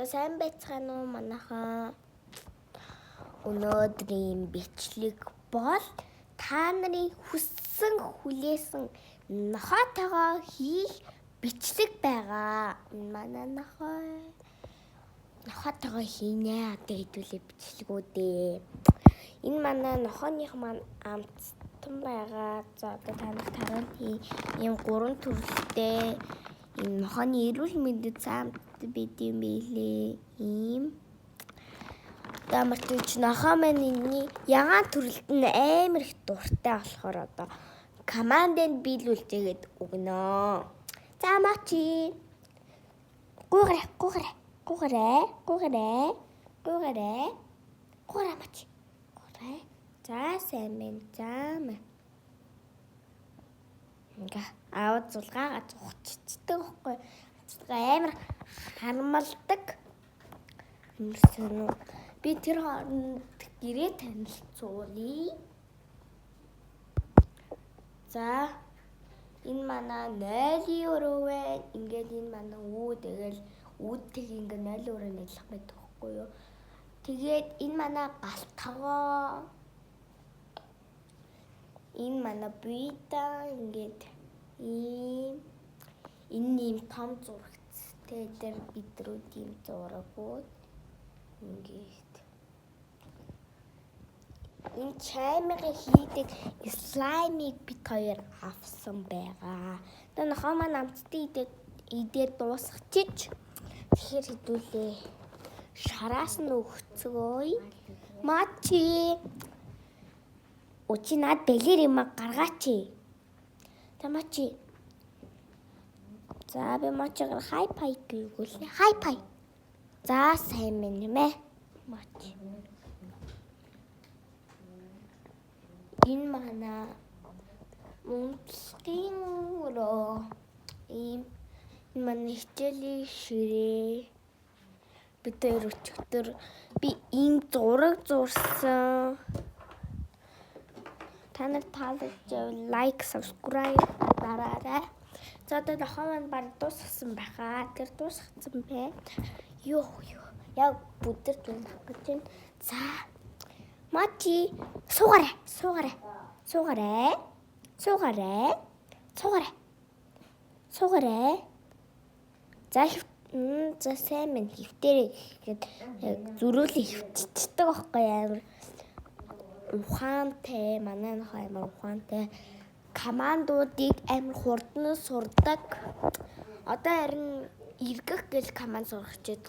За сайн байцгаана уу манайхан. Өнөөдрийн бичлэг бол та нарын хүссэн хүлээсэн нохоотойгоо хийх бичлэг байгаа. Манай нохоотойгоо хийнэ одоо хэдүүлээ бичлэгүүдээ. Энэ манай нохооных маань амтстан байгаа. За одоо та нарт харуулъя. Ийм 3 төрөлтэй энэ нохооны эрүүл мэндэд цаамт бид юм билээ. Ийм дамартч нохоо маань энэ ягаан төрөлд нь амар их дуртай болохоор одоо командыг биелүүлжээгээд өгнө. За мачи. Гуйгараа мачи. За сайн мэн зам. Ингээ аав зулгаагаа зугччихдаг байхгүй. Амар харамлдаг. Би тэр хооронд гэрээ танилцуулъя. За энэ манай 0 өрөө байна. Ингээд энэ манай үү тэгэл үүдтэй ингээ 0 өрөө нэрлэх байдаг байхгүй юу. Тэгээд энэ манай галтгоо. Энэ манай бита ингээд энэ юм том зурагтай дээр бидрүүд юм зурагууд ингээд энэ чаймыг хийдэг слаймыг бит хоёр авсан байгаа. Одоо нохоо маань амттай идээр дуусчихж тэгэхээр хэдүүлээ шараас нь өгцгөөе. Мачи. Учи над бэлэр юм гаргаач. За мачи. За би мачигаар хай пай гэвэл хай пай. За сайн мэнэ мачи. Энэ манай мөнхгийн өрөө ийм манай хичээлийн ширээ бид хоёр өчигдөр би ийм зураг зурсан. Та нар таалагдж лайк, subscribe дараарай. За одоо нохоо маань баг дуусгасан байхаа. Тэр дуусгацсан бэ. Юу. Яг бүдэрч унах гэж байна. За. Мачи, суугаарай. За сайн мэн хөвтөрэй гэхэд зөрүүлээ хөвччихдэг байхгүй амар ухаантай манай нохоо амар ухаантай командуудыг амар хурдан сурдаг. Одоо харин эргэх гэл команд сурах гэж